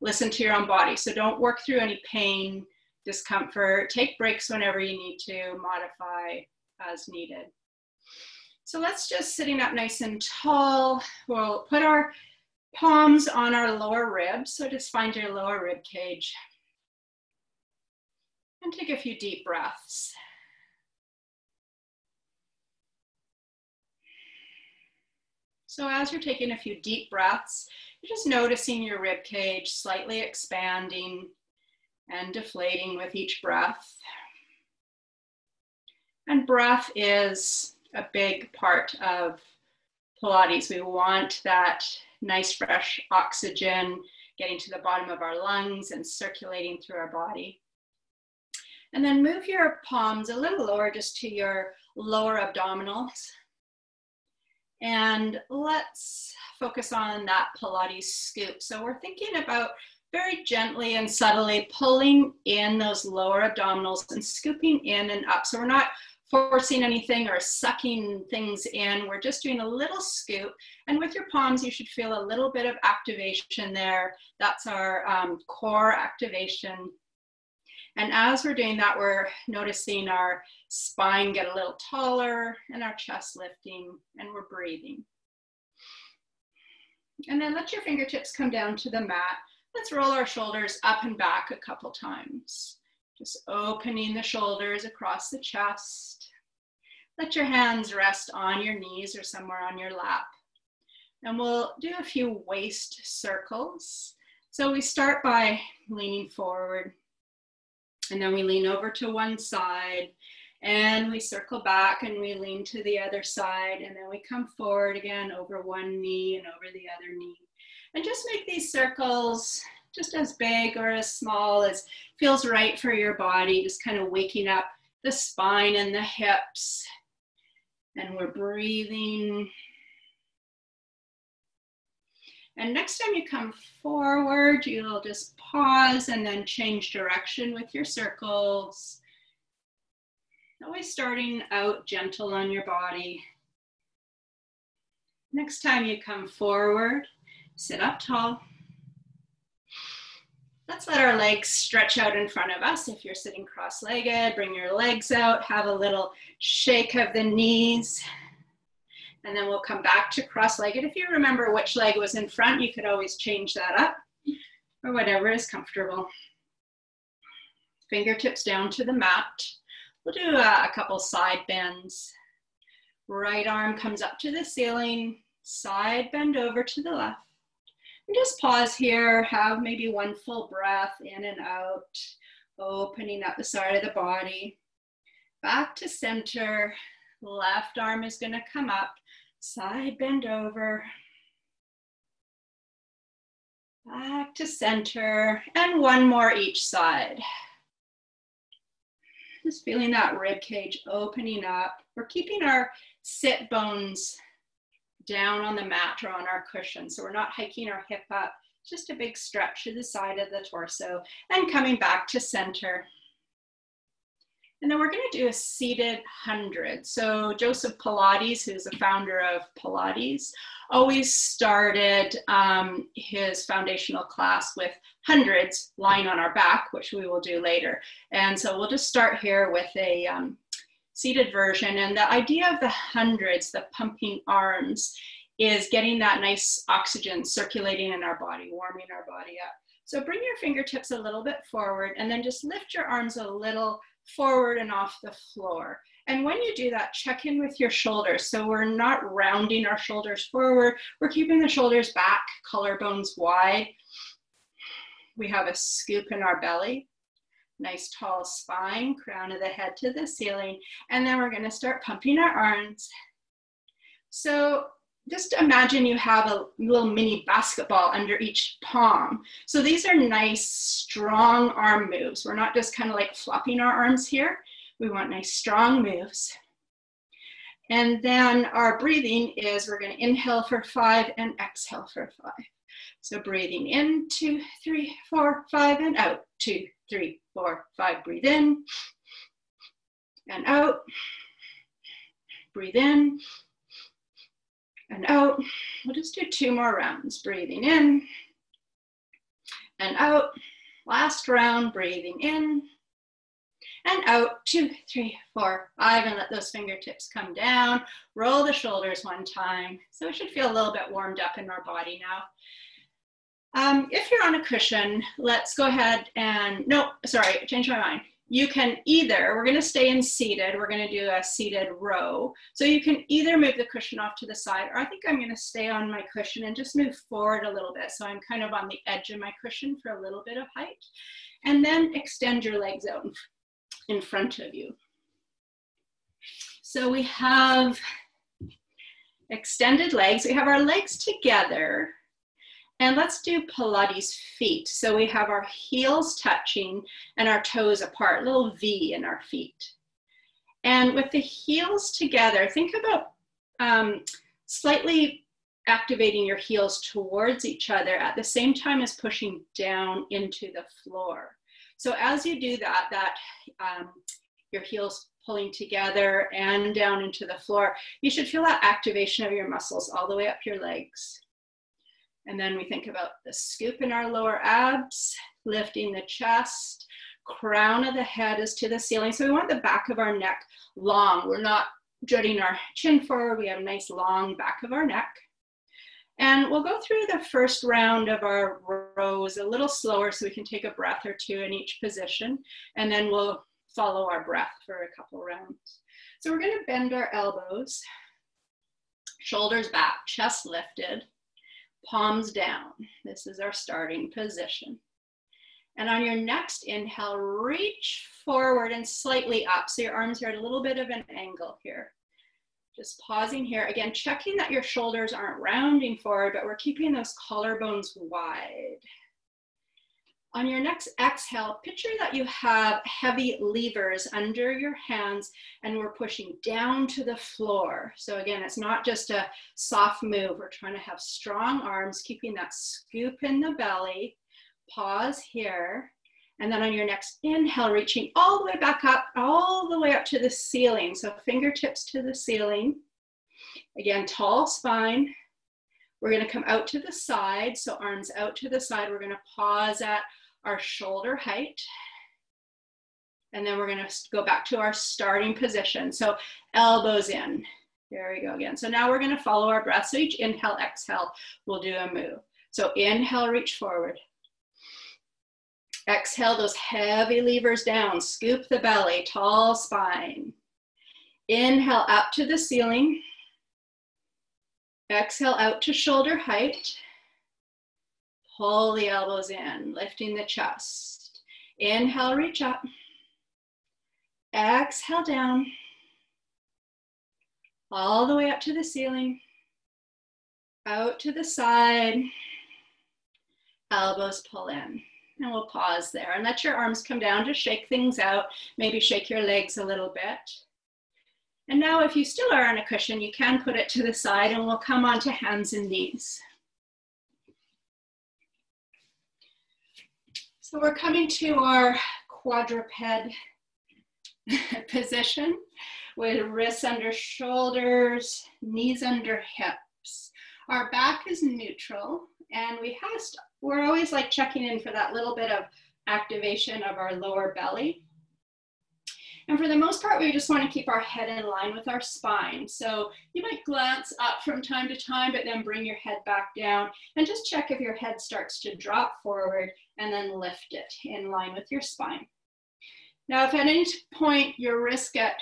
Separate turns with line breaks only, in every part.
listen to your own body. So don't work through any pain, discomfort. Take breaks whenever you need to, modify as needed. So let's just sitting up nice and tall. We'll put our palms on our lower ribs. So just find your lower rib cage. And take a few deep breaths. So as you're taking a few deep breaths, you're just noticing your rib cage slightly expanding and deflating with each breath. And breath is a big part of Pilates. We want that nice fresh oxygen getting to the bottom of our lungs and circulating through our body. And then move your palms a little lower just to your lower abdominals. And let's focus on that Pilates scoop. So we're thinking about very gently and subtly pulling in those lower abdominals and scooping in and up. So we're not forcing anything or sucking things in. We're just doing a little scoop. And with your palms, you should feel a little bit of activation there. That's our core activation. And as we're doing that, we're noticing our spine get a little taller and our chest lifting, and we're breathing. And then let your fingertips come down to the mat. Let's roll our shoulders up and back a couple times. Just opening the shoulders across the chest. Let your hands rest on your knees or somewhere on your lap. And we'll do a few waist circles. So we start by leaning forward. And then we lean over to one side and we circle back and we lean to the other side. And then we come forward again over one knee and over the other knee. And just make these circles just as big or as small as feels right for your body. Just kind of waking up the spine and the hips. And we're breathing. And next time you come forward, you'll just pause and then change direction with your circles. Always starting out gentle on your body. Next time you come forward, sit up tall. Let's let our legs stretch out in front of us. If you're sitting cross-legged, bring your legs out, have a little shake of the knees. And then we'll come back to cross-legged. If you remember which leg was in front, you could always change that up or whatever is comfortable. Fingertips down to the mat. We'll do a couple side bends. Right arm comes up to the ceiling, side bend over to the left. And just pause here, have maybe one full breath in and out, opening up the side of the body. Back to center, left arm is gonna come up. Side bend over, back to center, and one more each side. Just feeling that rib cage opening up. We're keeping our sit bones down on the mat or on our cushion, so we're not hiking our hip up. Just a big stretch to the side of the torso, and coming back to center. And then we're going to do a seated 100. So Joseph Pilates, who's the founder of Pilates, always started his foundational class with hundreds lying on our back, which we will do later. And so we'll just start here with a seated version. And the idea of the hundreds, the pumping arms, is getting that nice oxygen circulating in our body, warming our body up. So bring your fingertips a little bit forward and then just lift your arms a little forward and off the floor. And when you do that, check in with your shoulders. So we're not rounding our shoulders forward. We're keeping the shoulders back, collarbones wide. We have a scoop in our belly. Nice tall spine, crown of the head to the ceiling. And then we're going to start pumping our arms. So just imagine you have a little mini basketball under each palm. So these are nice, strong arm moves. We're not just kind of like flopping our arms here. We want nice, strong moves. And then our breathing is we're going to inhale for 5 and exhale for 5. So breathing in, 2, 3, 4, 5, and out. 2, 3, 4, 5. Breathe in and out. Breathe in and out. We'll just do 2 more rounds. Breathing in and out. Last round, breathing in and out. 2, 3, 4, 5, and let those fingertips come down. Roll the shoulders one time. So we should feel a little bit warmed up in our body now. If you're on a cushion, let's go ahead and, no, sorry, change my mind. You can either, we're gonna stay in seated, we're gonna do a seated row. So you can either move the cushion off to the side, or I think I'm gonna stay on my cushion and just move forward a little bit. So I'm kind of on the edge of my cushion for a little bit of height. And then extend your legs out in front of you. So we have extended legs, we have our legs together. And let's do Pilates feet. So we have our heels touching and our toes apart, little V in our feet. And with the heels together, think about slightly activating your heels towards each other at the same time as pushing down into the floor. So as you do that, your heels pulling together and down into the floor, you should feel that activation of your muscles all the way up your legs. And then we think about the scoop in our lower abs, lifting the chest, crown of the head is to the ceiling. So we want the back of our neck long. We're not jutting our chin forward. We have a nice long back of our neck. And we'll go through the first round of our rows a little slower so we can take a breath or two in each position. And then we'll follow our breath for a couple rounds. So we're going to bend our elbows, shoulders back, chest lifted. Palms down. This is our starting position. And on your next inhale, reach forward and slightly up. So your arms are at a little bit of an angle here. Just pausing here. Again, checking that your shoulders aren't rounding forward, but we're keeping those collarbones wide. On your next exhale, picture that you have heavy levers under your hands and we're pushing down to the floor. So again, it's not just a soft move. We're trying to have strong arms, keeping that scoop in the belly. Pause here. And then on your next inhale, reaching all the way back up, all the way up to the ceiling. So fingertips to the ceiling. Again, tall spine. We're going to come out to the side. So arms out to the side. We're going to pause at our shoulder height. And then we're going to go back to our starting position. So elbows in. There we go again. So now we're going to follow our breath. So each inhale, exhale, we'll do a move. So inhale, reach forward. Exhale, those heavy levers down. Scoop the belly, tall spine. Inhale, up to the ceiling. Exhale, out to shoulder height. Pull the elbows in, lifting the chest. Inhale, reach up. Exhale, down. All the way up to the ceiling. Out to the side. Elbows pull in. And we'll pause there and let your arms come down to shake things out. Maybe shake your legs a little bit. And now if you still are on a cushion, you can put it to the side and we'll come onto hands and knees. So we're coming to our quadruped position with wrists under shoulders, knees under hips. Our back is neutral and we're always like checking in for that little bit of activation of our lower belly. And for the most part, we just want to keep our head in line with our spine. So you might glance up from time to time, but then bring your head back down and just check if your head starts to drop forward and then lift it in line with your spine. Now, if at any point your wrists get,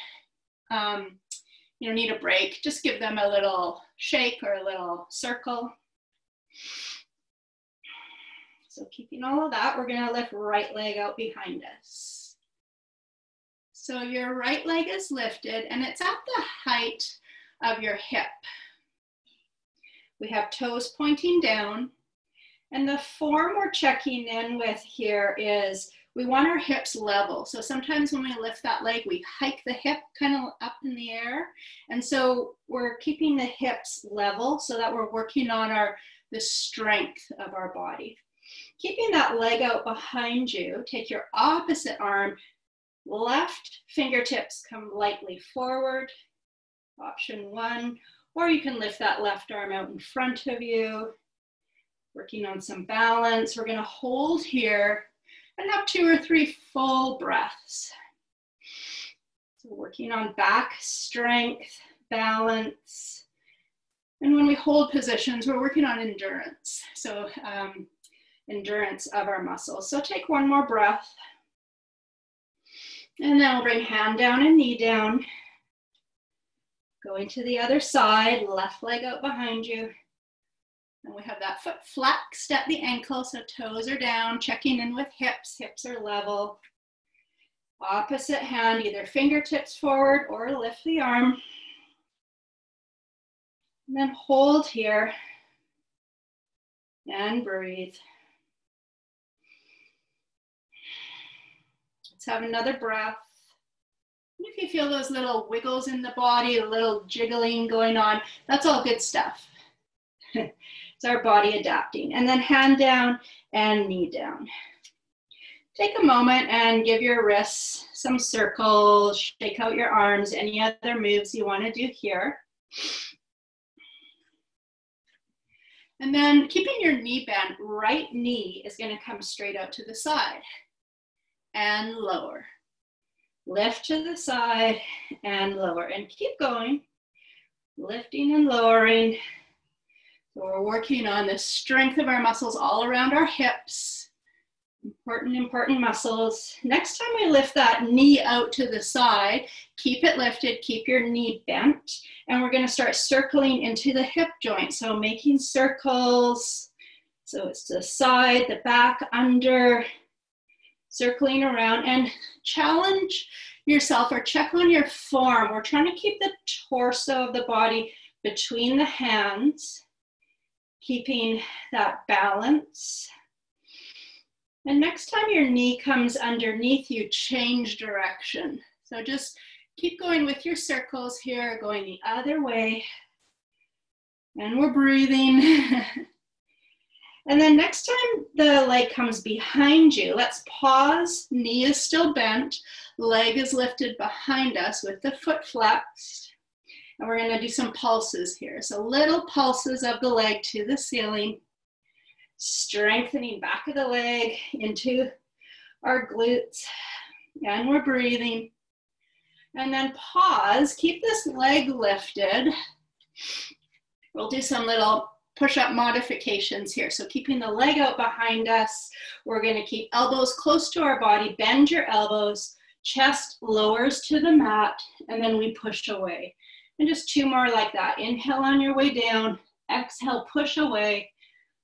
need a break, just give them a little shake or a little circle. So keeping all of that, we're going to lift right leg out behind us. So your right leg is lifted and it's at the height of your hip. We have toes pointing down. And the form we're checking in with here is we want our hips level. So sometimes when we lift that leg, we hike the hip kind of up in the air. And so we're keeping the hips level so that we're working on the strength of our body. Keeping that leg out behind you, take your opposite arm, left fingertips come lightly forward, option one, or you can lift that left arm out in front of you. Working on some balance. We're gonna hold here and have 2 or 3 full breaths. So working on back strength, balance. And when we hold positions, we're working on endurance. So endurance of our muscles. So take one more breath. And then we'll bring hand down and knee down. Going to the other side, left leg out behind you. And we have that foot flexed at the ankle, so toes are down, checking in with hips. Hips are level. Opposite hand, either fingertips forward or lift the arm. And then hold here and breathe. Let's have another breath. And if you feel those little wiggles in the body, a little jiggling going on, that's all good stuff. It's our body adapting. And then hand down and knee down. Take a moment and give your wrists some circles, shake out your arms, any other moves you want to do here. And then keeping your knee bent, right knee is going to come straight out to the side and lower. Lift to the side and lower, and keep going, lifting and lowering. So we're working on the strength of our muscles all around our hips. Important muscles. Next time we lift that knee out to the side, keep it lifted, keep your knee bent, and we're going to start circling into the hip joint. So making circles. So it's the side, the back, under, circling around, and challenge yourself or check on your form. We're trying to keep the torso of the body between the hands, keeping that balance. And next time your knee comes underneath you, change direction. So just keep going with your circles here, going the other way. And we're breathing. And then next time the leg comes behind you, let's pause. Knee is still bent. Leg is lifted behind us with the foot flexed. And we're going to do some pulses here. So little pulses of the leg to the ceiling. Strengthening back of the leg into our glutes. And we're breathing. And then pause. Keep this leg lifted. We'll do some little push-up modifications here. So keeping the leg out behind us, we're going to keep elbows close to our body, bend your elbows, chest lowers to the mat, and then we push away. And just 2 more like that. Inhale on your way down, exhale, push away.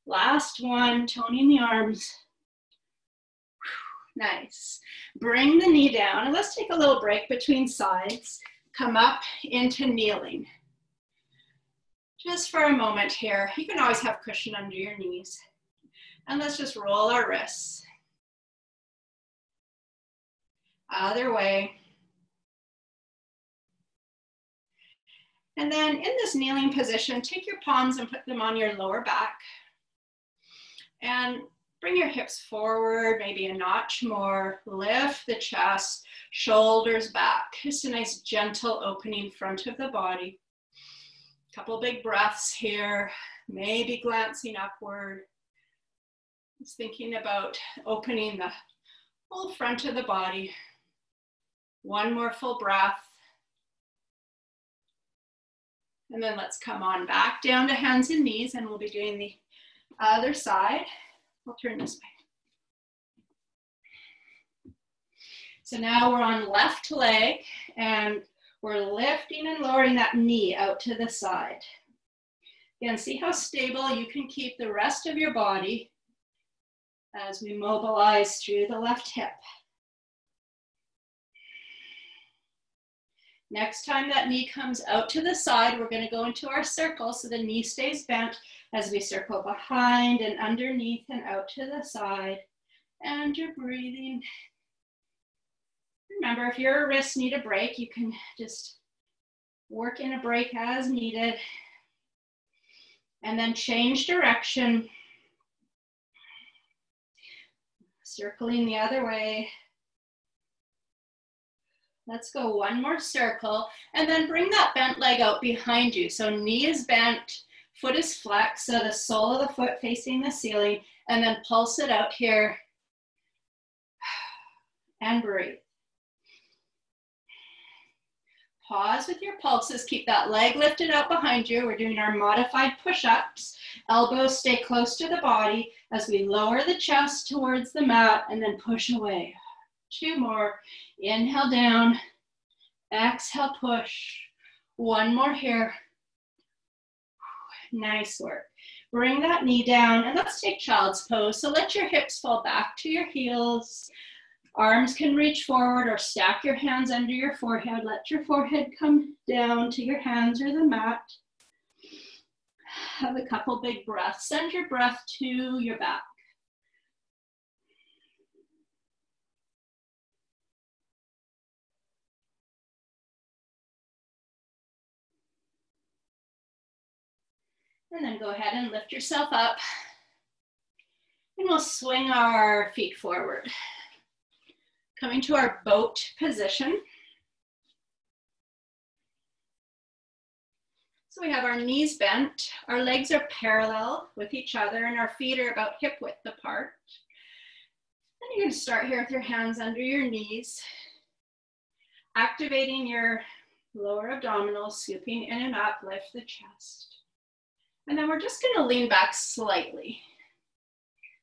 Last one, toning the arms. Nice. Bring the knee down, and let's take a little break between sides. Come up into kneeling. Just for a moment here. You can always have cushion under your knees. And let's just roll our wrists. Other way. And then in this kneeling position, take your palms and put them on your lower back. And bring your hips forward, maybe a notch more. Lift the chest, shoulders back. Just a nice gentle opening front of the body. Couple big breaths here, maybe glancing upward. Just thinking about opening the whole front of the body. One more full breath. And then let's come on back down to hands and knees, and we'll be doing the other side. We'll turn this way. So now we're on left leg, and we're lifting and lowering that knee out to the side. Again, see how stable you can keep the rest of your body as we mobilize through the left hip. Next time that knee comes out to the side, we're going to go into our circle so the knee stays bent as we circle behind and underneath and out to the side. And you're breathing. Remember, if your wrists need a break, you can just work in a break as needed. And then change direction. Circling the other way. Let's go one more circle. And then bring that bent leg out behind you. So knee is bent, Foot is flexed, so the sole of the foot facing the ceiling, and then pulse it out here and breathe. Pause with your pulses. Keep that leg lifted out behind you. We're doing our modified push-ups. Elbows stay close to the body as we lower the chest towards the mat and then push away. 2 more. Inhale down. Exhale, push. 1 more here. Nice work. Bring that knee down and let's take child's pose. So let your hips fall back to your heels. Arms can reach forward or stack your hands under your forehead. Let your forehead come down to your hands or the mat. Have a couple big breaths. Send your breath to your back. And then go ahead and lift yourself up. And we'll swing our feet forward. Coming to our boat position. So we have our knees bent, our legs are parallel with each other, and our feet are about hip width apart. And you're going to start here with your hands under your knees, activating your lower abdominals, scooping in and up, lift the chest. And then we're just going to lean back slightly.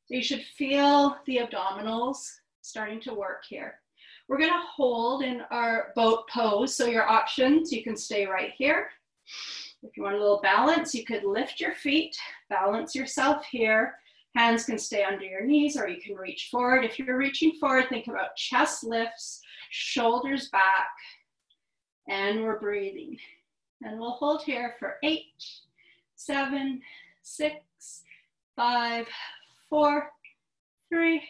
So you should feel the abdominals starting to work here. We're going to hold in our boat pose. So your options, you can stay right here. If you want a little balance, you could lift your feet, balance yourself here. Hands can stay under your knees or you can reach forward. If you're reaching forward, think about chest lifts, shoulders back, and we're breathing. And we'll hold here for 8, 7, 6, 5, 4, 3,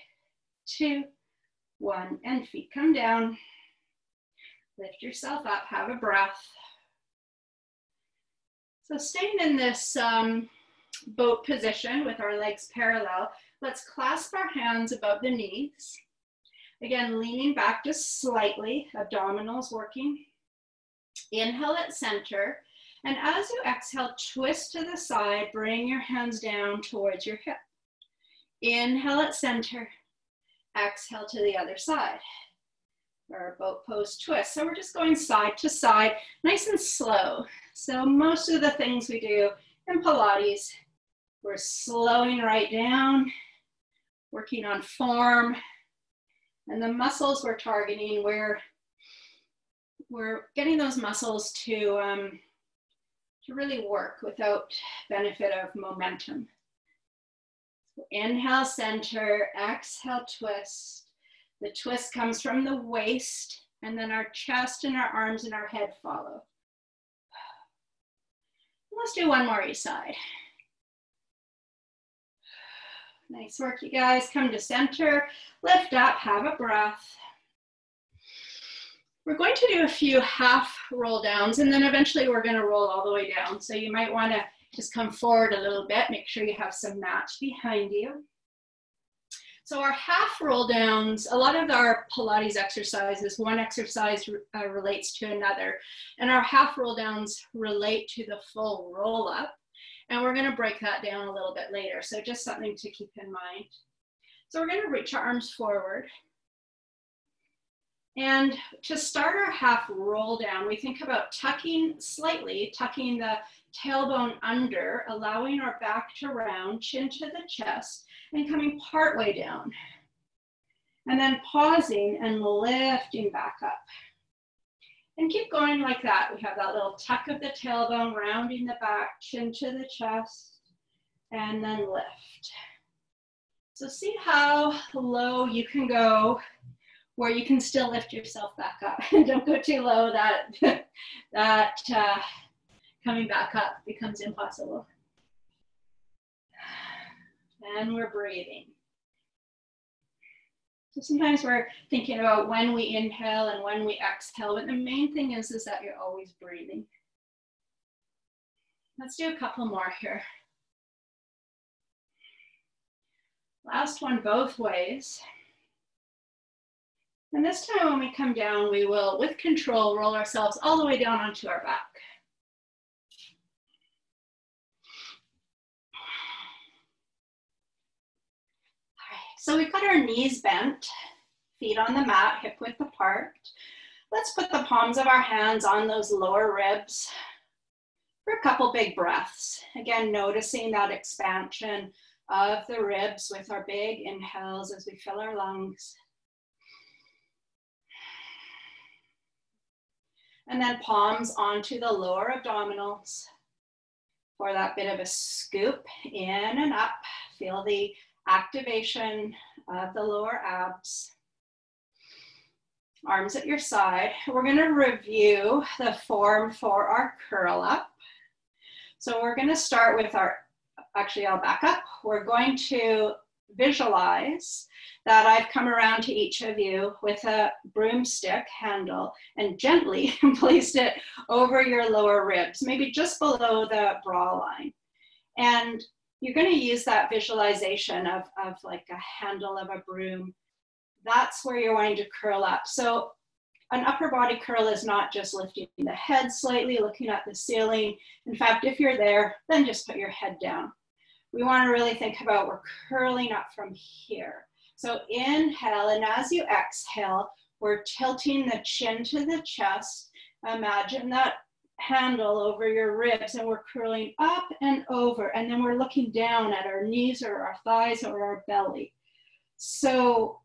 2, 1, and feet come down. Lift yourself up, have a breath. So staying in this boat position with our legs parallel, let's clasp our hands above the knees. Again, leaning back just slightly, abdominals working. Inhale at center, and as you exhale, twist to the side, bring your hands down towards your hip. Inhale at center. Exhale to the other side. Our boat pose twist. So we're just going side to side, nice and slow. So most of the things we do in Pilates, we're slowing right down, working on form, and the muscles we're targeting, we're getting those muscles to really work without benefit of momentum. Inhale, center, exhale, twist. The twist comes from the waist, and then our chest and our arms and our head follow. Let's do 1 more each side. Nice work, you guys. Come to center, lift up, have a breath. We're going to do a few half roll downs, and then eventually we're going to roll all the way down. So you might want to just come forward a little bit, make sure you have some mat behind you. So our half roll downs, a lot of our Pilates exercises, one exercise relates to another, and our half roll downs relate to the full roll up, and we're going to break that down a little bit later. So just something to keep in mind. So we're going to reach our arms forward. And to start our half roll down, we think about tucking the tailbone under, allowing our back to round, chin to the chest, and coming part way down. And then pausing and lifting back up. And keep going like that. We have that little tuck of the tailbone, rounding the back, chin to the chest, and then lift. So see how low you can go, where you can still lift yourself back up. Don't go too low, that coming back up becomes impossible. And we're breathing. So sometimes we're thinking about when we inhale and when we exhale, but the main thing is that you're always breathing. Let's do a couple more here. Last one both ways. And this time when we come down, we will, with control, roll ourselves all the way down onto our back. So we've got our knees bent, feet on the mat, hip width apart. Let's put the palms of our hands on those lower ribs for a couple big breaths. Again, noticing that expansion of the ribs with our big inhales as we fill our lungs. And then palms onto the lower abdominals for that bit of a scoop in and up. Feel the activation of the lower abs. Arms at your side. We're going to review the form for our curl up. So we're going to start with actually I'll back up. We're going to visualize that I've come around to each of you with a broomstick handle and gently placed it over your lower ribs, maybe just below the bra line. And you're going to use that visualization of like a handle of a broom. That's where you're wanting to curl up. So an upper body curl is not just lifting the head slightly, looking at the ceiling. In fact, if you're there, then just put your head down. We want to really think about we're curling up from here. So inhale, and as you exhale, we're tilting the chin to the chest. Imagine that handle over your ribs, and we're curling up and over, and then we're looking down at our knees or our thighs or our belly. So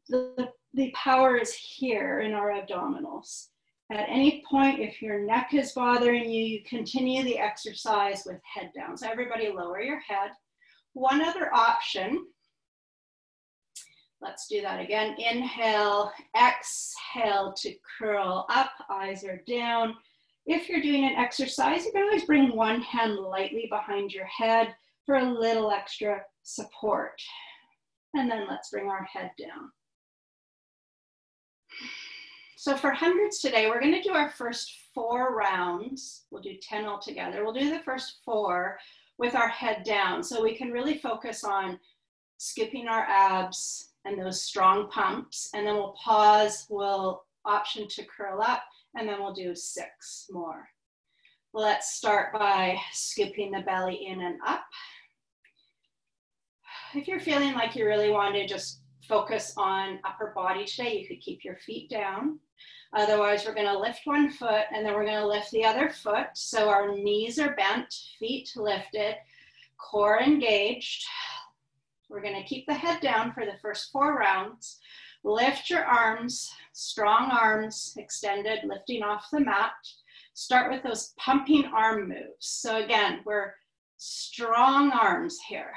the power is here in our abdominals. At any point, if your neck is bothering you, you continue the exercise with head down. So everybody lower your head. One other option, let's do that again. Inhale, exhale to curl up, eyes are down. If you're doing an exercise, you can always bring one hand lightly behind your head for a little extra support. And then let's bring our head down. So for hundreds today, we're going to do our first 4 rounds. We'll do 10 altogether. We'll do the first 4 with our head down. So we can really focus on scooping our abs and those strong pumps. And then we'll pause, we'll option to curl up, and then we'll do 6 more. Let's start by scooping the belly in and up. If you're feeling like you really want to just focus on upper body today, you could keep your feet down. Otherwise, we're going to lift one foot and then we're going to lift the other foot. So our knees are bent, feet lifted, core engaged. We're going to keep the head down for the first 4 rounds. Lift your arms, strong arms extended, lifting off the mat. Start with those pumping arm moves. So again, we're strong arms here,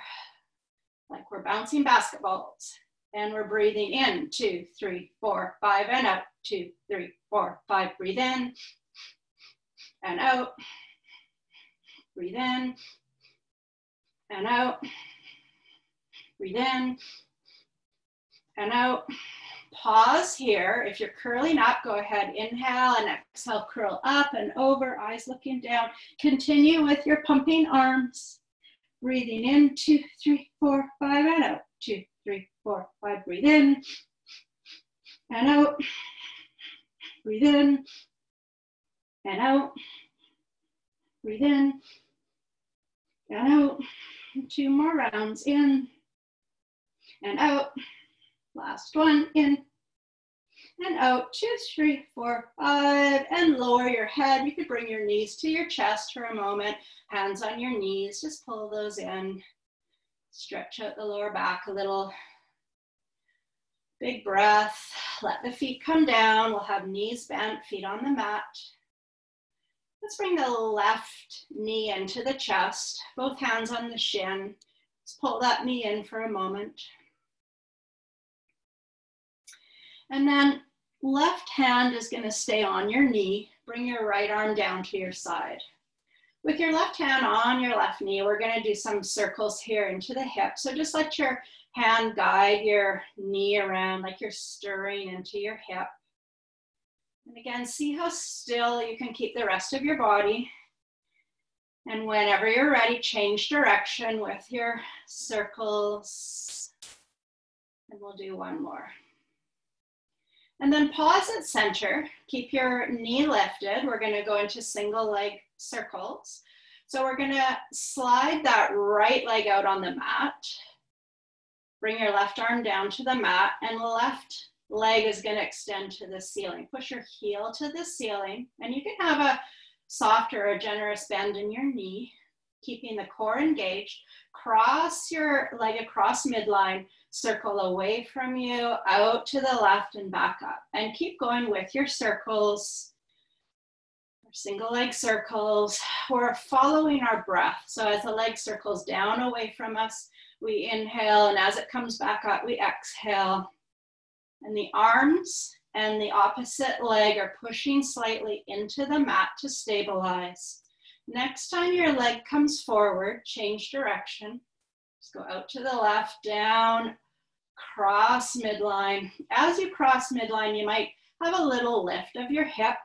like we're bouncing basketballs. And we're breathing in, 2, 3, 4, 5, and out, 2, 3, 4, 5. Breathe in and out. Breathe in and out. Breathe in and out. Pause here. If you're curling up, go ahead, inhale and exhale, curl up and over, eyes looking down. Continue with your pumping arms. Breathing in, 2, 3, 4, 5, and out, 2, 3, 4, 5. Breathe in and out. Breathe in and out. Breathe in and out. 2 more rounds, in and out. Last one, in and out. 2, 3, 4, 5. And lower your head. You could bring your knees to your chest for a moment. Hands on your knees. Just pull those in. Stretch out the lower back a little. Big breath. Let the feet come down. We'll have knees bent, feet on the mat. Let's bring the left knee into the chest. Both hands on the shin. Let's pull that knee in for a moment. And then left hand is going to stay on your knee. Bring your right arm down to your side. With your left hand on your left knee, we're going to do some circles here into the hip. So just let your hand guide your knee around like you're stirring into your hip. And again, see how still you can keep the rest of your body. And whenever you're ready, change direction with your circles. And we'll do one more. And then pause at center. Keep your knee lifted. We're going to go into single leg circles. So we're going to slide that right leg out on the mat. Bring your left arm down to the mat and left leg is going to extend to the ceiling. Push your heel to the ceiling, and you can have a soft or a generous bend in your knee, keeping the core engaged. Cross your leg across midline, circle away from you, out to the left and back up. And keep going with your circles, single leg circles. We're following our breath. So as the leg circles down away from us, we inhale, and as it comes back up, we exhale. And the arms and the opposite leg are pushing slightly into the mat to stabilize. Next time your leg comes forward, change direction. Just go out to the left, down, cross midline. As you cross midline, you might have a little lift of your hip.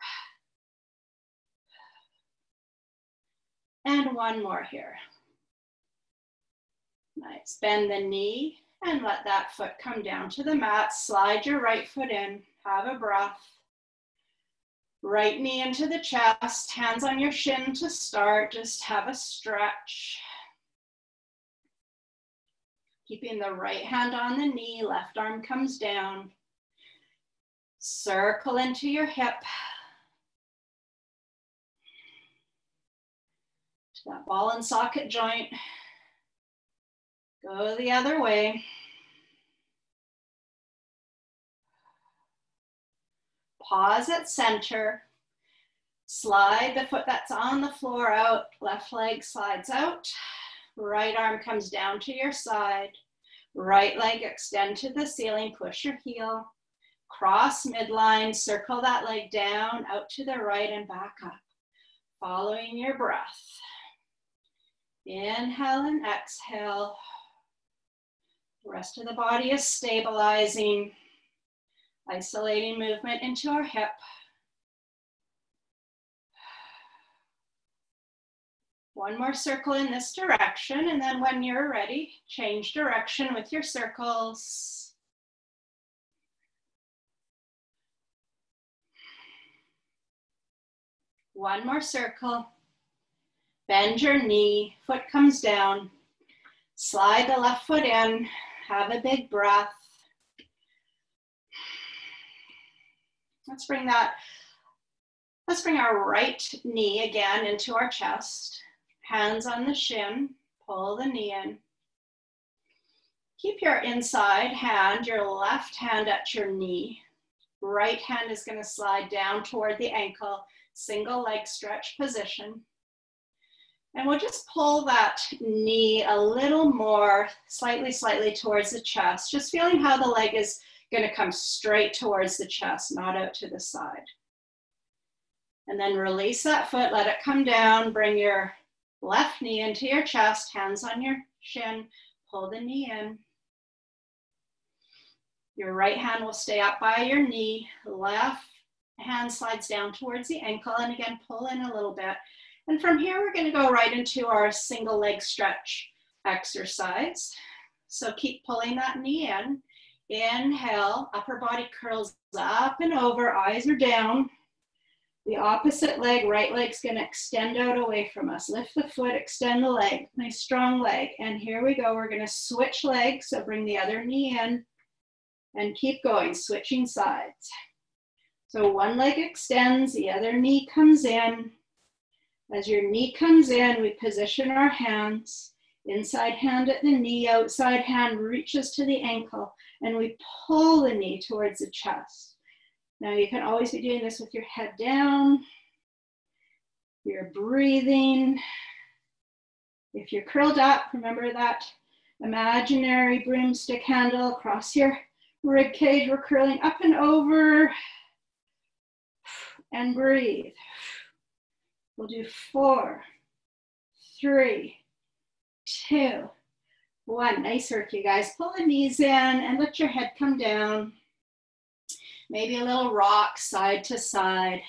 And one more here. Nice. Bend the knee and let that foot come down to the mat. Slide your right foot in. Have a breath. Right knee into the chest. Hands on your shin to start. Just have a stretch. Keeping the right hand on the knee. Left arm comes down. Circle into your hip. To that ball and socket joint. Go the other way. Pause at center. Slide the foot that's on the floor out. Left leg slides out. Right arm comes down to your side. Right leg extend to the ceiling. Push your heel. Cross midline. Circle that leg down, out to the right and back up. Following your breath. Inhale and exhale. The rest of the body is stabilizing, isolating movement into our hip. One more circle in this direction, and then when you're ready, change direction with your circles. One more circle. Bend your knee, foot comes down. Slide the left foot in. Have a big breath. Let's bring our right knee again into our chest. Hands on the shin, pull the knee in. Keep your inside hand, your left hand at your knee. Right hand is going to slide down toward the ankle, single leg stretch position. And we'll just pull that knee a little more, slightly towards the chest, just feeling how the leg is going to come straight towards the chest, not out to the side. And then release that foot, let it come down, bring your left knee into your chest, hands on your shin, pull the knee in. Your right hand will stay up by your knee, left hand slides down towards the ankle, and again, pull in a little bit. And from here, we're going to go right into our single leg stretch exercise. So keep pulling that knee in. Inhale, upper body curls up and over, eyes are down. The opposite leg, right leg's going to extend out away from us. Lift the foot, extend the leg, nice strong leg. And here we go, we're going to switch legs. So bring the other knee in and keep going, switching sides. So one leg extends, the other knee comes in. As your knee comes in, we position our hands. Inside hand at the knee, outside hand reaches to the ankle, and we pull the knee towards the chest. Now you can always be doing this with your head down. You're breathing. If you're curled up, remember that imaginary broomstick handle across your rib cage. We're curling up and over. And breathe. We'll do 4, 3, 2, 1. Nice work, you guys. Pull the knees in and let your head come down. Maybe a little rock side to side.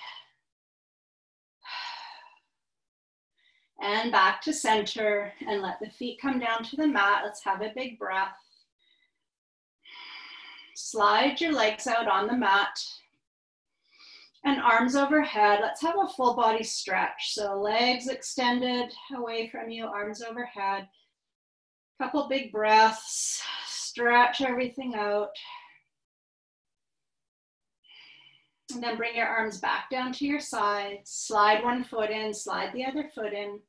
And back to center, and let the feet come down to the mat. Let's have a big breath. Slide your legs out on the mat. And arms overhead. Let's have a full body stretch. So legs extended away from you, arms overhead. Couple big breaths. stretch everything out. And then bring your arms back down to your sides. Slide one foot in, slide the other foot in.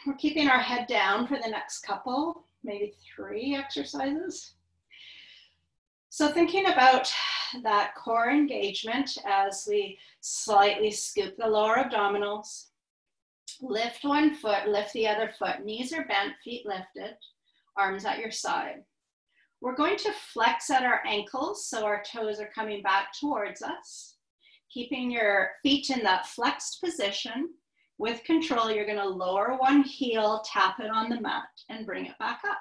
We're keeping our head down for the next couple, maybe 3 exercises. So thinking about that core engagement as we slightly scoop the lower abdominals. Lift one foot, lift the other foot. Knees are bent, feet lifted, arms at your side. We're going to flex at our ankles so our toes are coming back towards us. Keeping your feet in that flexed position. With control, you're going to lower one heel, tap it on the mat, and bring it back up.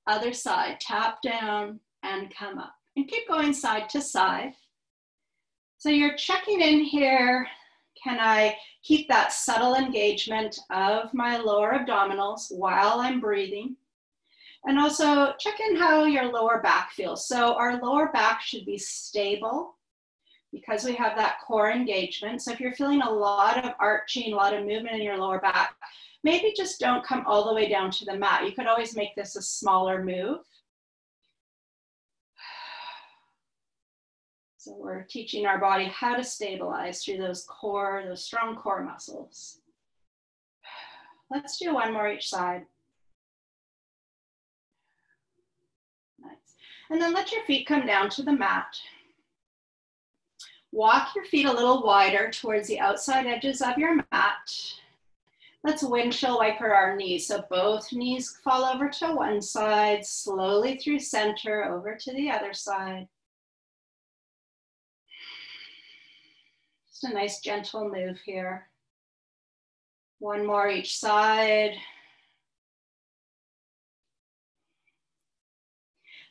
Other side, tap down and come up. And keep going side to side. So you're checking in here. Can I keep that subtle engagement of my lower abdominals while I'm breathing? And also check in how your lower back feels. So our lower back should be stable because we have that core engagement. So if you're feeling a lot of arching, a lot of movement in your lower back, maybe just don't come all the way down to the mat. You could always make this a smaller move. So we're teaching our body how to stabilize through those strong core muscles. Let's do one more each side. Nice. And then let your feet come down to the mat. Walk your feet a little wider towards the outside edges of your mat. Let's windshield wiper our knees. So both knees fall over to one side, slowly through center, over to the other side. Just a nice gentle move here. One more each side.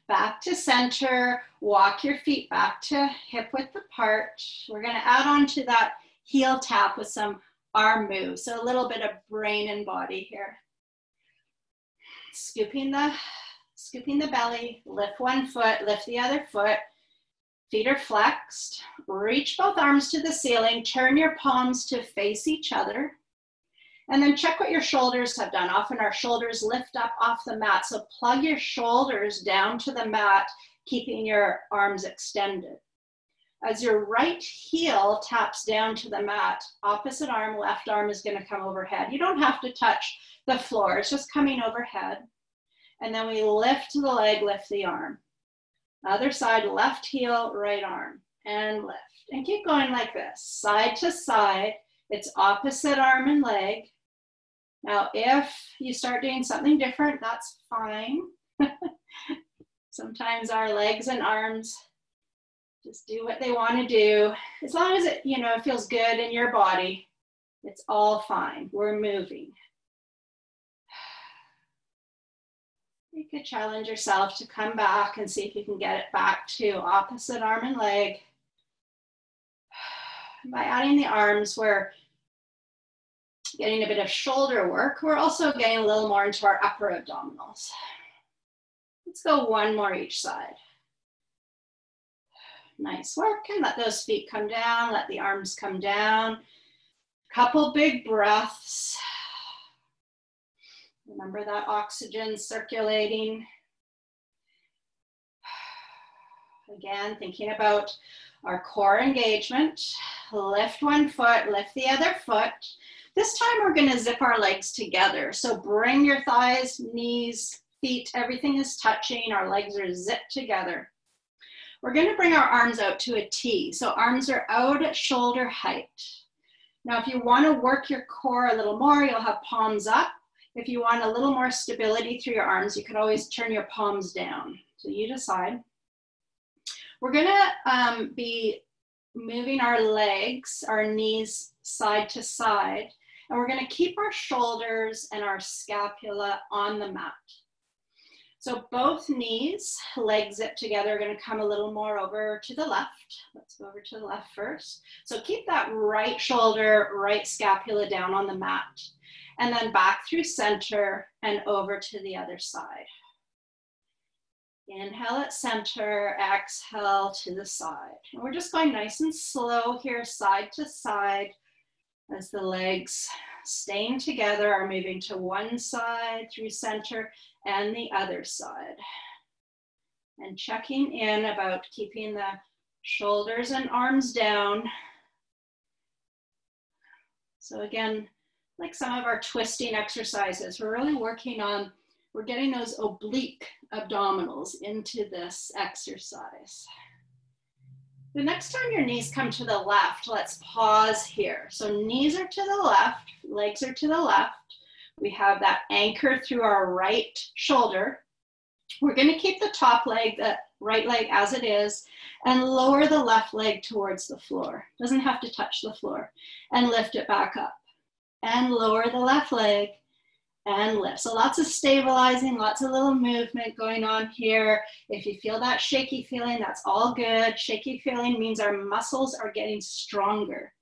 Back to center, walk your feet back to hip width apart. We're gonna add on to that heel tap with some arm moves. So a little bit of brain and body here. Scooping the belly, lift one foot, lift the other foot. Feet are flexed. Reach both arms to the ceiling, turn your palms to face each other. And then check what your shoulders have done. Often our shoulders lift up off the mat. So plug your shoulders down to the mat, keeping your arms extended. As your right heel taps down to the mat, opposite arm, left arm is going to come overhead. You don't have to touch the floor. It's just coming overhead. And then we lift the leg, lift the arm. Other side, left heel, right arm, and lift. And keep going like this, side to side. It's opposite arm and leg. Now, if you start doing something different, that's fine. Sometimes our legs and arms just do what they want to do. As long as it, feels good in your body, it's all fine. We're moving. You could challenge yourself to come back and see if you can get it back to opposite arm and leg. By adding the arms, we're getting a bit of shoulder work. We're also getting a little more into our upper abdominals. Let's go one more each side. Nice work. And let those feet come down. Let the arms come down. Couple big breaths. Remember that oxygen circulating. Again, thinking about our core engagement. Lift one foot, lift the other foot. This time we're going to zip our legs together. So bring your thighs, knees, feet, everything is touching. Our legs are zipped together. We're going to bring our arms out to a T. So arms are out at shoulder height. Now, if you want to work your core a little more, you'll have palms up. If you want a little more stability through your arms, you can always turn your palms down. So you decide. We're going to be moving our legs, our knees side to side, and we're going to keep our shoulders and our scapula on the mat. So both knees, legs zipped together, are going to come a little more over to the left. Let's go over to the left first. So keep that right shoulder, right scapula down on the mat. And then back through center and over to the other side. Inhale at center, exhale to the side. And we're just going nice and slow here, side to side, as the legs staying together are moving to one side through center and the other side. And checking in about keeping the shoulders and arms down. So again, like some of our twisting exercises, we're really working on, we're getting those oblique abdominals into this exercise. The next time your knees come to the left, let's pause here. So knees are to the left, legs are to the left. We have that anchor through our right shoulder. We're going to keep the top leg, the right leg as it is, and lower the left leg towards the floor. Doesn't have to touch the floor. And lift it back up. And lower the left leg and lift. So lots of stabilizing, lots of little movement going on here. If you feel that shaky feeling, that's all good. Shaky feeling means our muscles are getting stronger.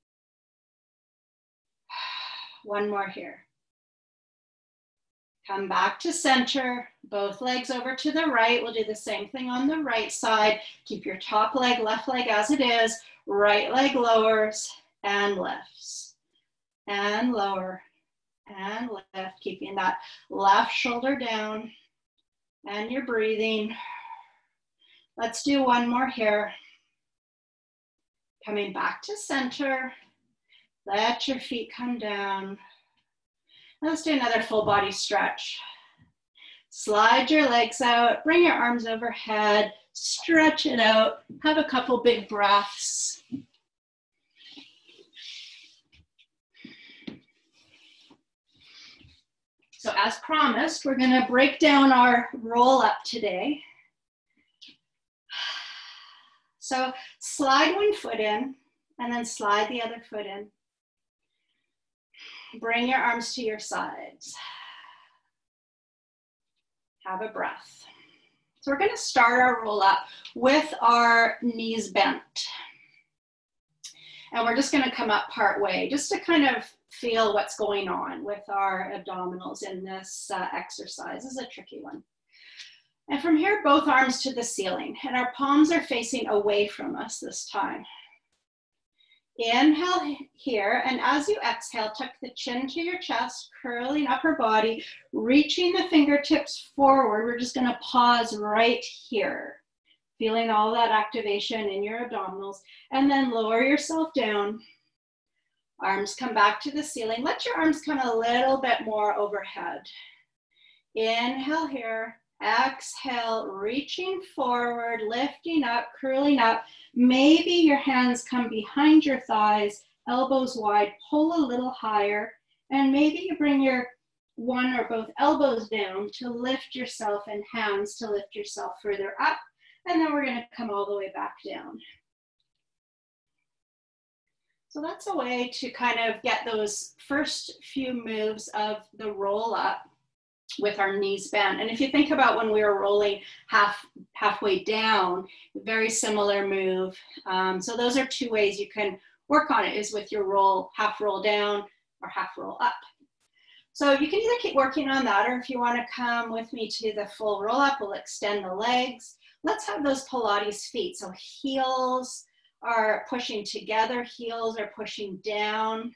One more here. Come back to center, both legs over to the right. We'll do the same thing on the right side. Keep your top leg, left leg as it is. Right leg lowers and lifts. And lower and lift, keeping that left shoulder down. And you're breathing. Let's do one more here. Coming back to center. Let your feet come down. Let's do another full body stretch. Slide your legs out, bring your arms overhead, stretch it out, have a couple big breaths. So as promised, we're gonna break down our roll up today. So slide one foot in and then slide the other foot in. Bring your arms to your sides. Have a breath. So we're going to start our roll up with our knees bent. And we're just going to come up part way just to kind of feel what's going on with our abdominals in this exercise. This is a tricky one. And from here, both arms to the ceiling. And our palms are facing away from us this time. Inhale here, and as you exhale, tuck the chin to your chest, curling upper body, reaching the fingertips forward. We're just gonna pause right here, feeling all that activation in your abdominals, and then lower yourself down. Arms come back to the ceiling. Let your arms come a little bit more overhead. Inhale here, exhale, reaching forward, lifting up, curling up. Maybe your hands come behind your thighs, elbows wide, pull a little higher, and maybe you bring your one or both elbows down to lift yourself and hands to lift yourself further up, and then we're gonna come all the way back down. So that's a way to kind of get those first few moves of the roll up with our knees bent. And if you think about when we were rolling halfway down, very similar move. So those are two ways you can work on it, is with your roll, half roll down or half roll up. So you can either keep working on that, or if you want to come with me to the full roll up, we'll extend the legs. Let's have those Pilates feet. So heels are pushing together, heels are pushing down.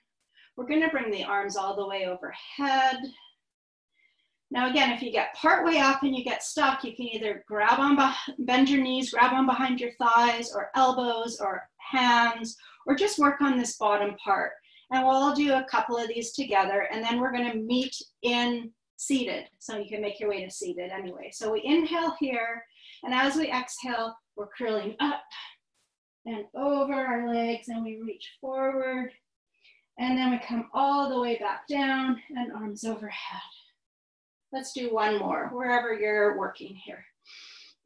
We're going to bring the arms all the way overhead. Now again, if you get part way up and you get stuck, you can either grab on, bend your knees, grab on behind your thighs or elbows or hands, or just work on this bottom part. And we'll all do a couple of these together, and then we're gonna meet in seated. So you can make your way to seated anyway. So we inhale here, and as we exhale, we're curling up and over our legs, and we reach forward. And then we come all the way back down and arms overhead. Let's do one more, wherever you're working here.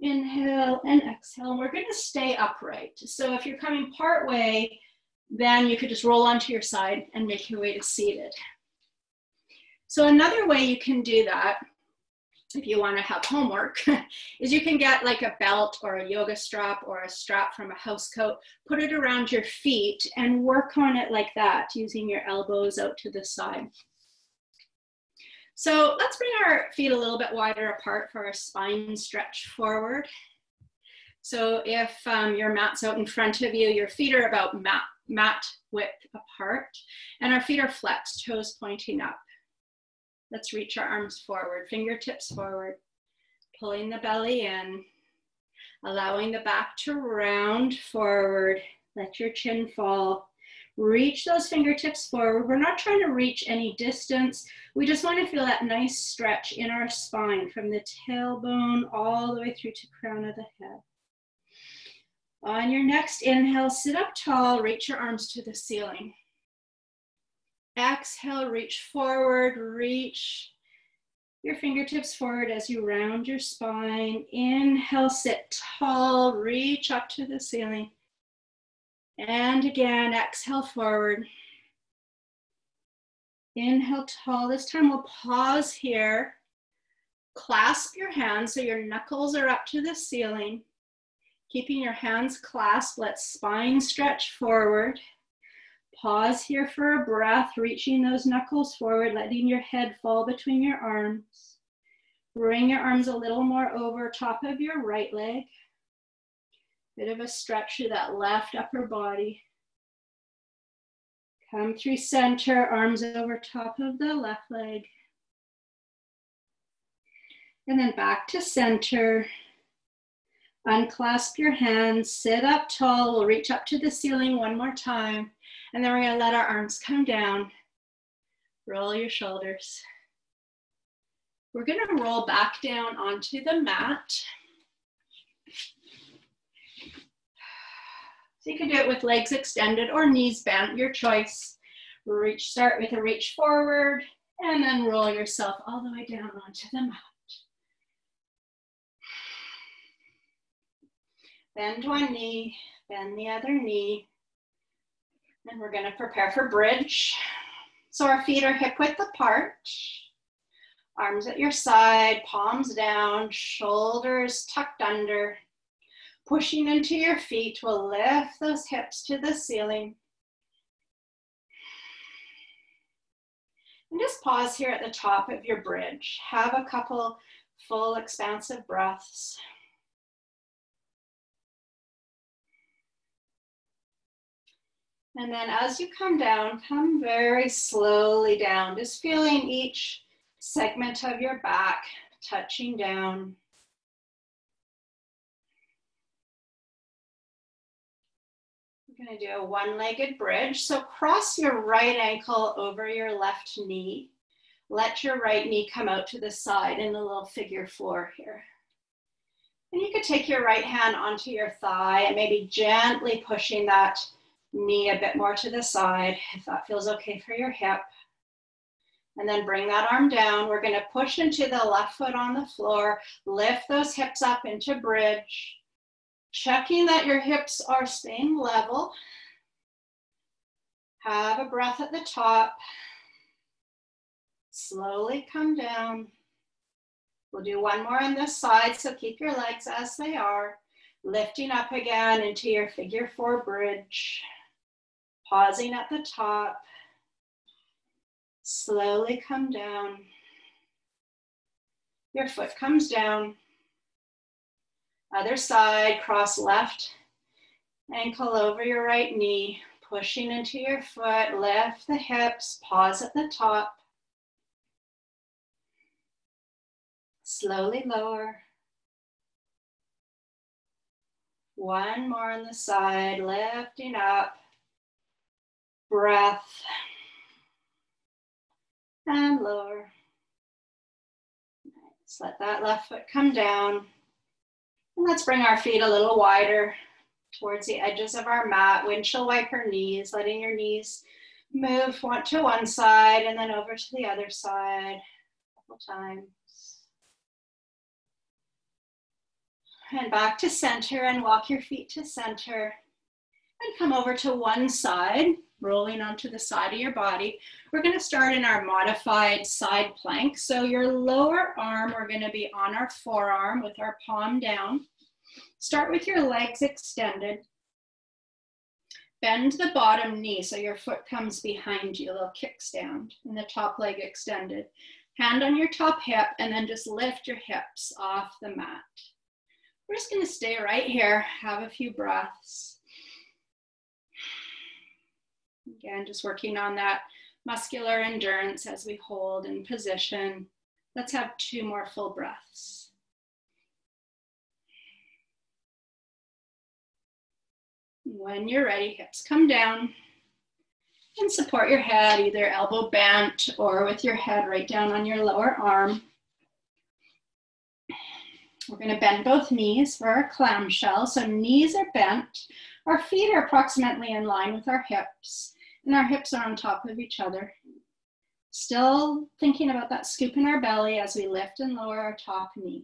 Inhale and exhale, and we're gonna stay upright. So if you're coming part way, then you could just roll onto your side and make your way to seated. So another way you can do that, if you wanna have homework, is you can get like a belt or a yoga strap or a strap from a house coat, put it around your feet and work on it like that, using your elbows out to the side. So let's bring our feet a little bit wider apart for our spine stretch forward. So if your mat's out in front of you, your feet are about mat width apart, and our feet are flexed, toes pointing up. Let's reach our arms forward, fingertips forward. Pulling the belly in, allowing the back to round forward. Let your chin fall. Reach those fingertips forward. We're not trying to reach any distance. We just want to feel that nice stretch in our spine from the tailbone all the way through to crown of the head. On your next inhale, sit up tall, reach your arms to the ceiling. Exhale, reach forward, reach your fingertips forward as you round your spine. Inhale, sit tall, reach up to the ceiling. And again, exhale forward. Inhale tall. This time we'll pause here. Clasp your hands so your knuckles are up to the ceiling. Keeping your hands clasped, let spine stretch forward. Pause here for a breath, reaching those knuckles forward, letting your head fall between your arms. Bring your arms a little more over top of your right leg. Bit of a stretch through that left upper body. Come through center, arms over top of the left leg. And then back to center. Unclasp your hands, sit up tall. We'll reach up to the ceiling one more time. And then we're going to let our arms come down. Roll your shoulders. We're going to roll back down onto the mat. So you can do it with legs extended or knees bent, your choice. Start with a reach forward and then roll yourself all the way down onto the mat. Bend one knee, bend the other knee. And we're going to prepare for bridge. So our feet are hip width apart. Arms at your side, palms down, shoulders tucked under. Pushing into your feet will lift those hips to the ceiling. And just pause here at the top of your bridge. Have a couple full expansive breaths. And then as you come down, come very slowly down, just feeling each segment of your back touching down. We're going to do a one-legged bridge. So cross your right ankle over your left knee. Let your right knee come out to the side in the little figure 4 here. And you could take your right hand onto your thigh and maybe gently pushing that knee a bit more to the side, if that feels okay for your hip. And then bring that arm down. We're going to push into the left foot on the floor. Lift those hips up into bridge. Checking that your hips are staying level. Have a breath at the top. Slowly come down. We'll do one more on this side, so keep your legs as they are. Lifting up again into your figure 4 bridge. Pausing at the top. Slowly come down. Your foot comes down. Other side, cross left ankle over your right knee. Pushing into your foot, lift the hips, pause at the top. Slowly lower. One more on the side, lifting up. Breath. And lower. Let's let that left foot come down. And let's bring our feet a little wider towards the edges of our mat. Windshield wiper knees, letting your knees move to one side and then over to the other side a couple times. And back to center and walk your feet to center. And come over to one side, rolling onto the side of your body. We're going to start in our modified side plank. So your lower arm, we're going to be on our forearm with our palm down. Start with your legs extended. Bend the bottom knee so your foot comes behind you, a little kickstand, and the top leg extended. Hand on your top hip, and then just lift your hips off the mat. We're just going to stay right here, have a few breaths. Again, just working on that muscular endurance as we hold in position. Let's have 2 more full breaths. When you're ready, hips come down and support your head, either elbow bent or with your head right down on your lower arm. We're going to bend both knees for our clamshell. So knees are bent. Our feet are approximately in line with our hips, and our hips are on top of each other. Still thinking about that scoop in our belly as we lift and lower our top knee.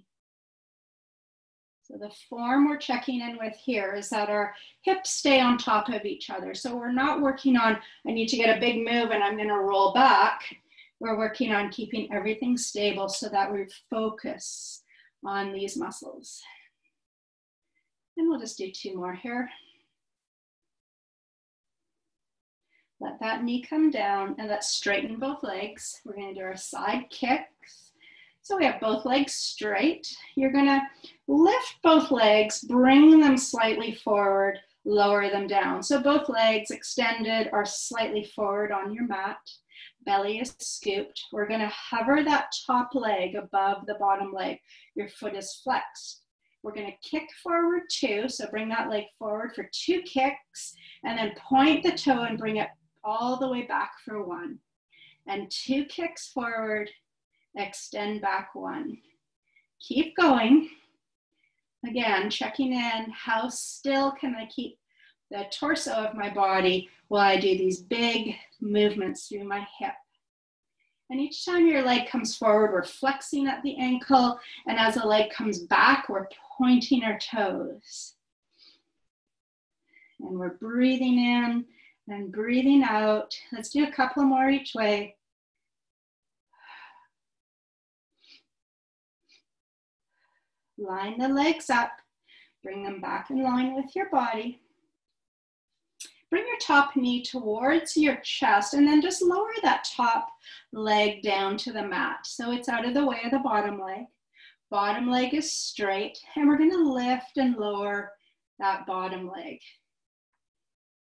So the form we're checking in with here is that our hips stay on top of each other. So we're not working on, I need to get a big move and I'm going to roll back. We're working on keeping everything stable so that we focus on these muscles. And we'll just do 2 more here. Let that knee come down and let's straighten both legs. We're going to do our side kicks. So we have both legs straight. You're going to lift both legs, bring them slightly forward, lower them down. So both legs extended or slightly forward on your mat. Belly is scooped. We're going to hover that top leg above the bottom leg. Your foot is flexed. We're going to kick forward 2. So bring that leg forward for 2 kicks and then point the toe and bring it all the way back for 1. And 2 kicks forward. Extend back 1. Keep going. Again, checking in, how still can I keep the torso of my body while I do these big movements through my hip. And each time your leg comes forward, we're flexing at the ankle, and as the leg comes back, we're pointing our toes. And we're breathing in and breathing out. Let's do a couple more each way. Line the legs up, bring them back in line with your body. Bring your top knee towards your chest and then just lower that top leg down to the mat. So it's out of the way of the bottom leg. Bottom leg is straight and we're going to lift and lower that bottom leg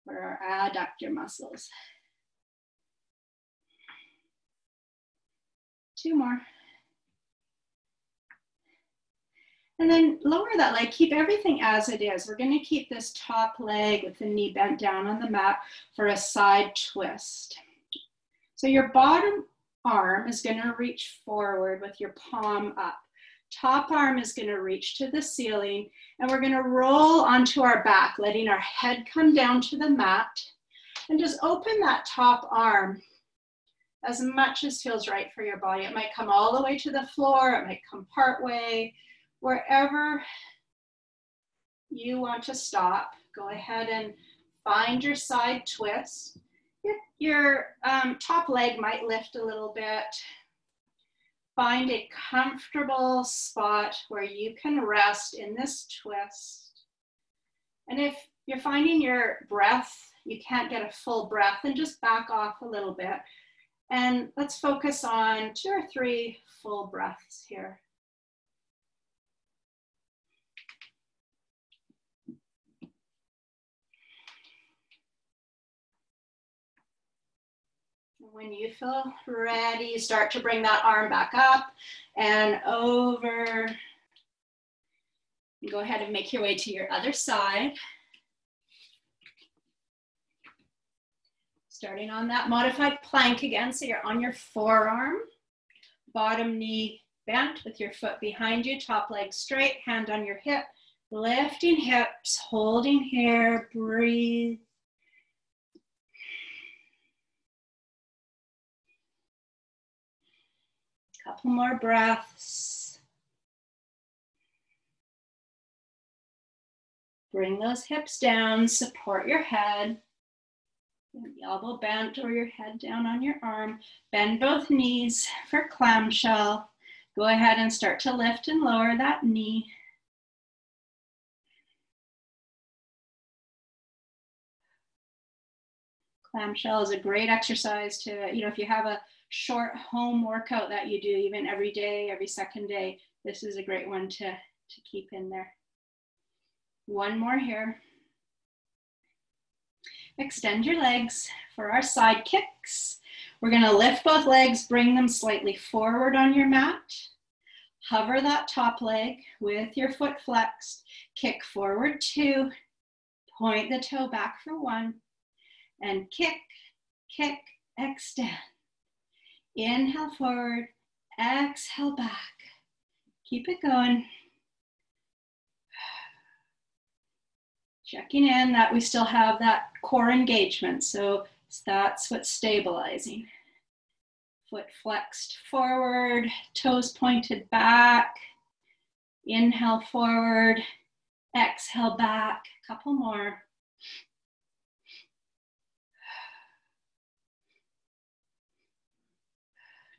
for our adductor muscles. 2 more. And then lower that leg, keep everything as it is. We're going to keep this top leg with the knee bent down on the mat for a side twist. So your bottom arm is going to reach forward with your palm up. Top arm is going to reach to the ceiling, and we're going to roll onto our back, letting our head come down to the mat, and just open that top arm as much as feels right for your body. It might come all the way to the floor, it might come part way. Wherever you want to stop, go ahead and find your side twist. Your top leg might lift a little bit. Find a comfortable spot where you can rest in this twist. And if you're finding your breath, you can't get a full breath, then just back off a little bit. And let's focus on 2 or 3 full breaths here. When you feel ready, you start to bring that arm back up and over. Go ahead and make your way to your other side. Starting on that modified plank again, so you're on your forearm, bottom knee bent with your foot behind you, top leg straight, hand on your hip, lifting hips, holding here, breathe. Couple more breaths. Bring those hips down, support your head. The elbow bent or your head down on your arm. Bend both knees for clamshell. Go ahead and start to lift and lower that knee. Clamshell is a great exercise to, if you have a short home workout that you do even every day, every second day, this is a great one to keep in there. 1 more here. Extend your legs for our side kicks. We're going to lift both legs, bring them slightly forward on your mat. Hover that top leg with your foot flexed. Kick forward 2. Point the toe back for 1. And kick, kick, extend. Inhale forward, exhale back. Keep it going. Checking in that we still have that core engagement. So that's what's stabilizing. Foot flexed forward, toes pointed back. Inhale forward, exhale back. Couple more.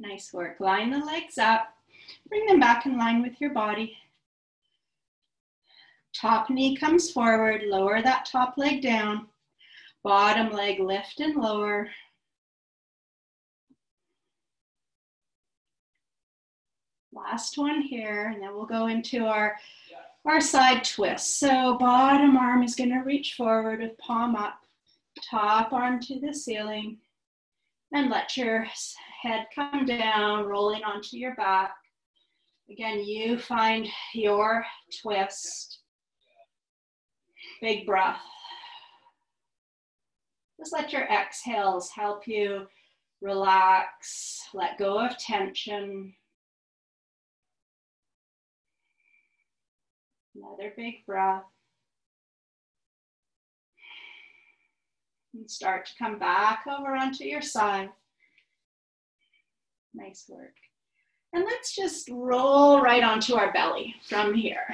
Nice work. Line the legs up. Bring them back in line with your body. Top knee comes forward. Lower that top leg down. Bottom leg lift and lower. Last one here, and then we'll go into our side twist. So bottom arm is going to reach forward with palm up. Top arm to the ceiling. And let your head come down, rolling onto your back. Again, you find your twist. Big breath. Just let your exhales help you relax, let go of tension. Another big breath. And start to come back over onto your side. Nice work. And let's just roll right onto our belly from here.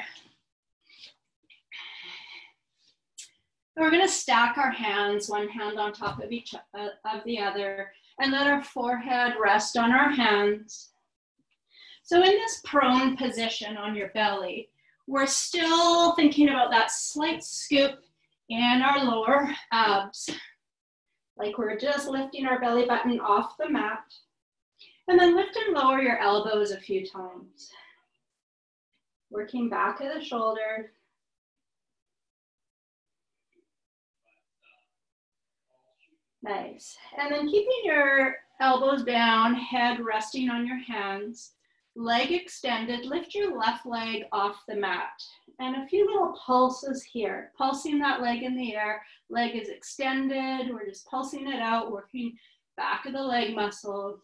And we're going to stack our hands, one hand on top of each of the other, and let our forehead rest on our hands. So in this prone position on your belly, we're still thinking about that slight scoop in our lower abs, like we're just lifting our belly button off the mat. And then lift and lower your elbows a few times. Working back of the shoulder. Nice. And then keeping your elbows down, head resting on your hands, leg extended, lift your left leg off the mat. And a few little pulses here, pulsing that leg in the air. Leg is extended, we're just pulsing it out, working back of the leg muscles.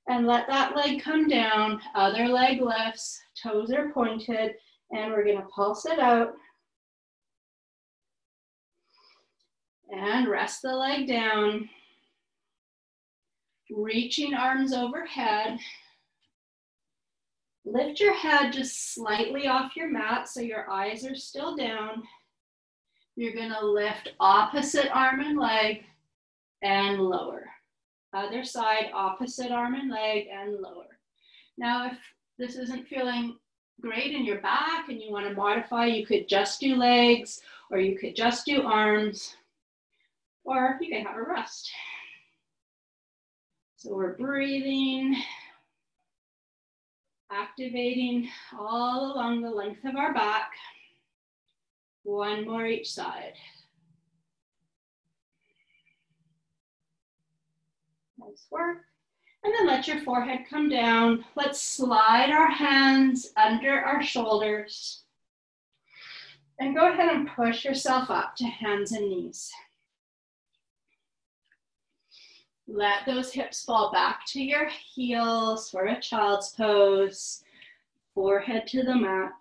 And let that leg come down, other leg lifts, toes are pointed, and we're gonna pulse it out. And rest the leg down. Reaching arms overhead. Lift your head just slightly off your mat so your eyes are still down. You're gonna lift opposite arm and leg and lower. Other side, opposite arm and leg and lower. Now, if this isn't feeling great in your back and you want to modify, you could just do legs, or you could just do arms, or you can have a rest. So we're breathing, activating all along the length of our back. One more each side. Nice work. And then let your forehead come down. Let's slide our hands under our shoulders. And go ahead and push yourself up to hands and knees. Let those hips fall back to your heels for a child's pose. Forehead to the mat.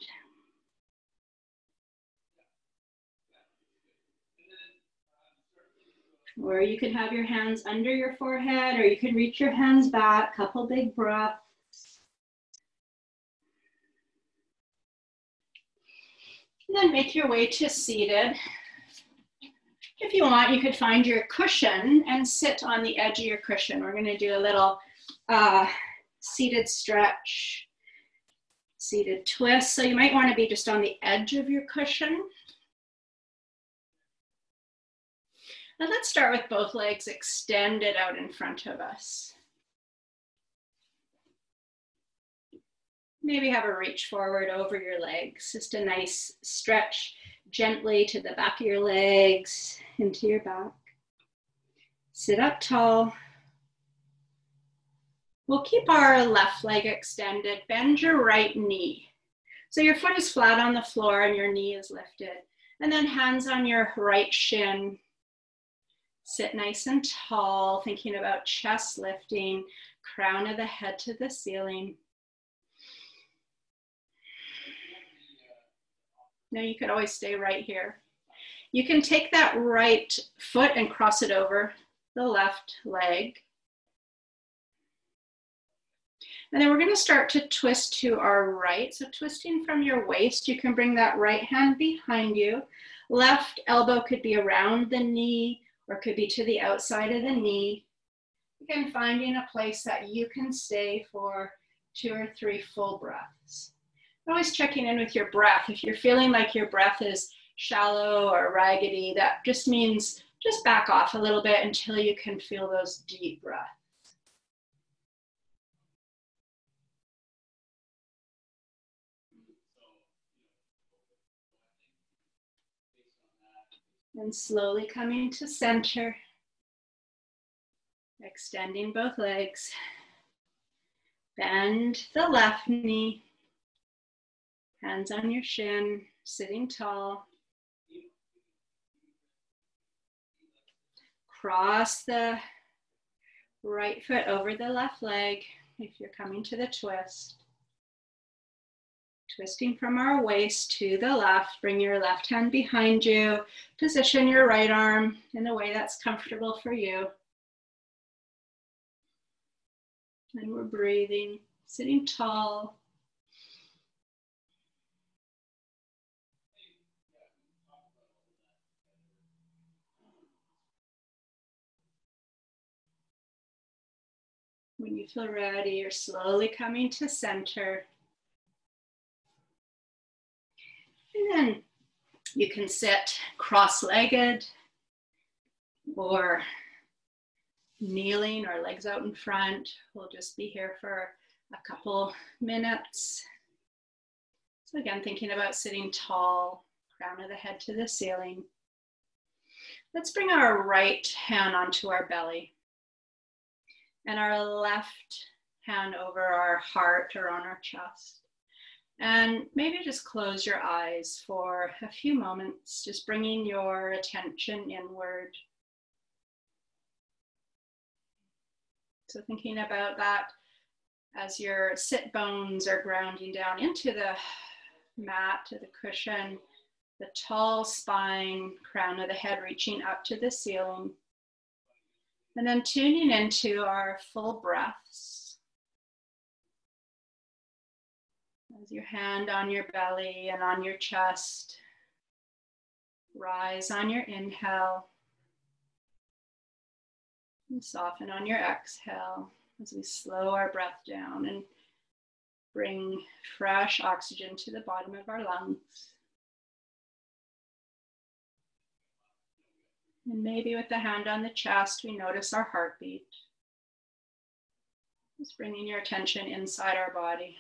Or you could have your hands under your forehead, or you could reach your hands back, couple big breaths. And then make your way to seated. If you want, you could find your cushion and sit on the edge of your cushion. We're gonna do a little seated stretch, seated twist. So you might wanna be just on the edge of your cushion. Now let's start with both legs extended out in front of us. Maybe have a reach forward over your legs. Just a nice stretch gently to the back of your legs, into your back. Sit up tall. We'll keep our left leg extended. Bend your right knee. So your foot is flat on the floor and your knee is lifted. And then hands on your right shin. Sit nice and tall, thinking about chest lifting, crown of the head to the ceiling. Now you could always stay right here. You can take that right foot and cross it over the left leg. And then we're going to start to twist to our right. So twisting from your waist, you can bring that right hand behind you. Left elbow could be around the knee or could be to the outside of the knee. Again, finding a place that you can stay for 2 or 3 full breaths. Always checking in with your breath. If you're feeling like your breath is shallow or raggedy, that just means just back off a little bit until you can feel those deep breaths. And slowly coming to center, extending both legs. Bend the left knee, hands on your shin, sitting tall. Cross the right foot over the left leg if you're coming to the twist. Twisting from our waist to the left, bring your left hand behind you. Position your right arm in a way that's comfortable for you. And we're breathing, sitting tall. When you feel ready, you're slowly coming to center. And then you can sit cross-legged or kneeling or legs out in front. We'll just be here for a couple minutes. So again, thinking about sitting tall, crown of the head to the ceiling. Let's bring our right hand onto our belly and our left hand over our heart or on our chest. And maybe just close your eyes for a few moments, just bringing your attention inward. So thinking about that as your sit bones are grounding down into the mat, to the cushion, the tall spine, crown of the head reaching up to the ceiling. And then tuning into our full breaths. As your hand on your belly and on your chest, rise on your inhale and soften on your exhale as we slow our breath down and bring fresh oxygen to the bottom of our lungs. And maybe with the hand on the chest, we notice our heartbeat. Just bringing your attention inside our body.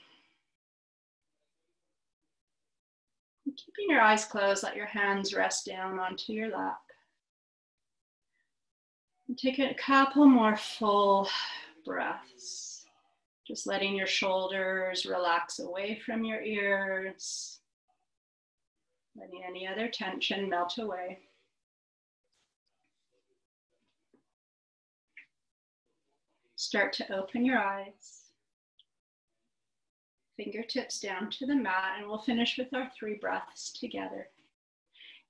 And keeping your eyes closed, let your hands rest down onto your lap. And take a couple more full breaths. Just letting your shoulders relax away from your ears. Letting any other tension melt away. Start to open your eyes. Fingertips down to the mat, and we'll finish with our 3 breaths together.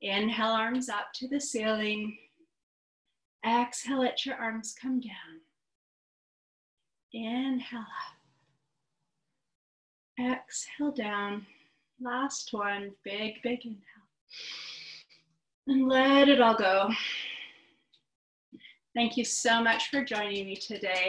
Inhale, arms up to the ceiling. Exhale, let your arms come down. Inhale up. Exhale down. Last one, big inhale. And let it all go. Thank you so much for joining me today.